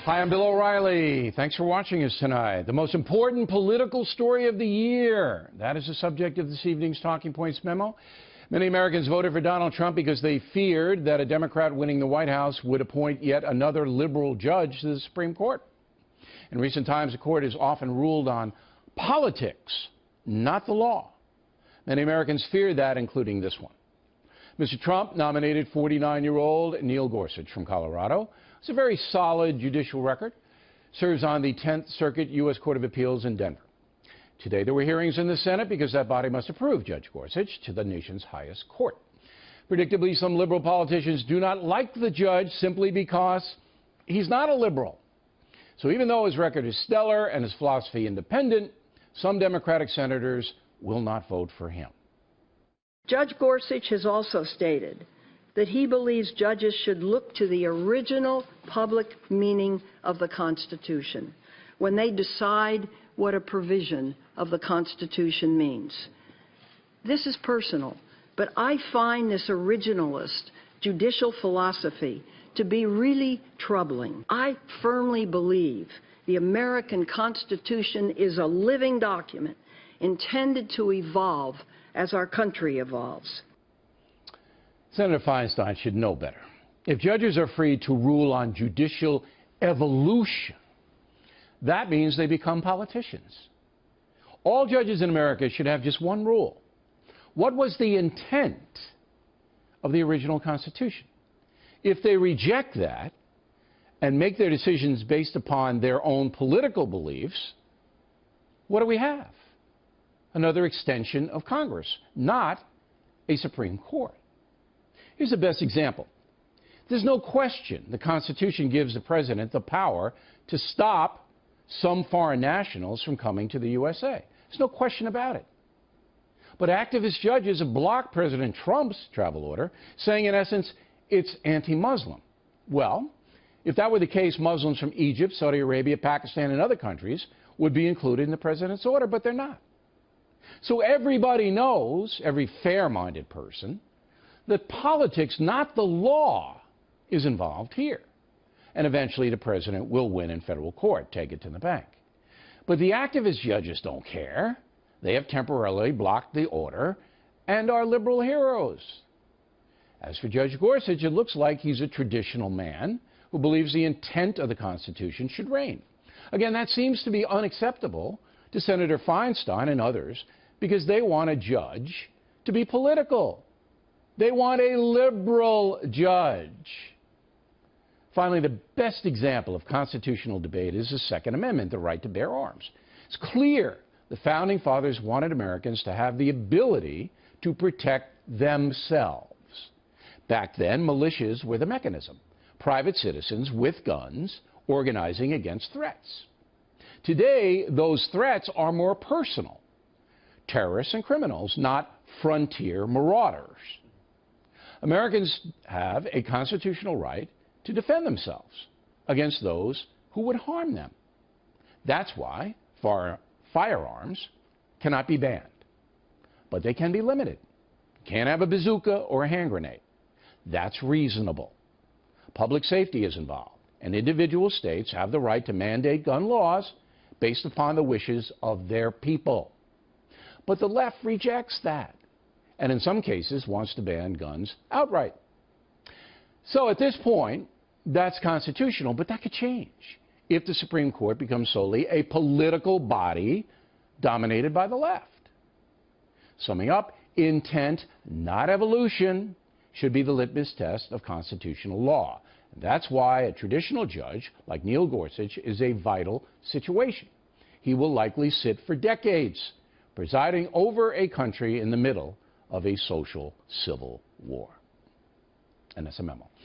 Hi, I'm Bill O'Reilly. Thanks for watching us tonight. The most important political story of the year. That is the subject of this evening's Talking Points memo. Many Americans voted for Donald Trump because they feared that a Democrat winning the White House would appoint yet another liberal judge to the Supreme Court. In recent times, the court has often ruled on politics, not the law. Many Americans fear that, including this one. Mr. Trump nominated 49-year-old Neil Gorsuch from Colorado. It's a very solid judicial record. Serves on the 10th Circuit U.S. Court of Appeals in Denver. Today there were hearings in the Senate because that body must approve Judge Gorsuch to the nation's highest court. Predictably, some liberal politicians do not like the judge simply because he's not a liberal. So even though his record is stellar and his philosophy independent, some Democratic senators will not vote for him. Judge Gorsuch has also stated that he believes judges should look to the original public meaning of the Constitution when they decide what a provision of the Constitution means. This is personal, but I find this originalist judicial philosophy to be really troubling. I firmly believe the American Constitution is a living document intended to evolve as our country evolves. Senator Feinstein should know better. If judges are free to rule on judicial evolution, that means they become politicians. All judges in America should have just one rule. What was the intent of the original Constitution? If they reject that and make their decisions based upon their own political beliefs, what do we have? Another extension of Congress, not a Supreme Court. Here's the best example. There's no question the Constitution gives the president the power to stop some foreign nationals from coming to the USA. There's no question about it. But activist judges have blocked President Trump's travel order, saying in essence it's anti-Muslim. Well, if that were the case, Muslims from Egypt, Saudi Arabia, Pakistan, and other countries would be included in the president's order, but they're not. So everybody knows, every fair-minded person, that politics, not the law, is involved here. And eventually the president will win in federal court, take it to the bank. But the activist judges don't care. They have temporarily blocked the order and are liberal heroes. As for Judge Gorsuch, it looks like he's a traditional man who believes the intent of the Constitution should reign. Again, that seems to be unacceptable to Senator Feinstein and others because they want a judge to be political. They want a liberal judge. Finally, the best example of constitutional debate is the Second Amendment, the right to bear arms. It's clear the Founding Fathers wanted Americans to have the ability to protect themselves. Back then, militias were the mechanism. Private citizens with guns organizing against threats. Today, those threats are more personal. Terrorists and criminals, not frontier marauders. Americans have a constitutional right to defend themselves against those who would harm them. That's why firearms cannot be banned, but they can be limited. You can't have a bazooka or a hand grenade. That's reasonable. Public safety is involved, and individual states have the right to mandate gun laws based upon the wishes of their people. But the left rejects that, and in some cases wants to ban guns outright. So at this point, that's constitutional, but that could change if the Supreme Court becomes solely a political body dominated by the left. Summing up, intent, not evolution, should be the litmus test of constitutional law. That's why a traditional judge like Neil Gorsuch is a vital situation. He will likely sit for decades, presiding over a country in the middle of a social civil war. And that's a memo.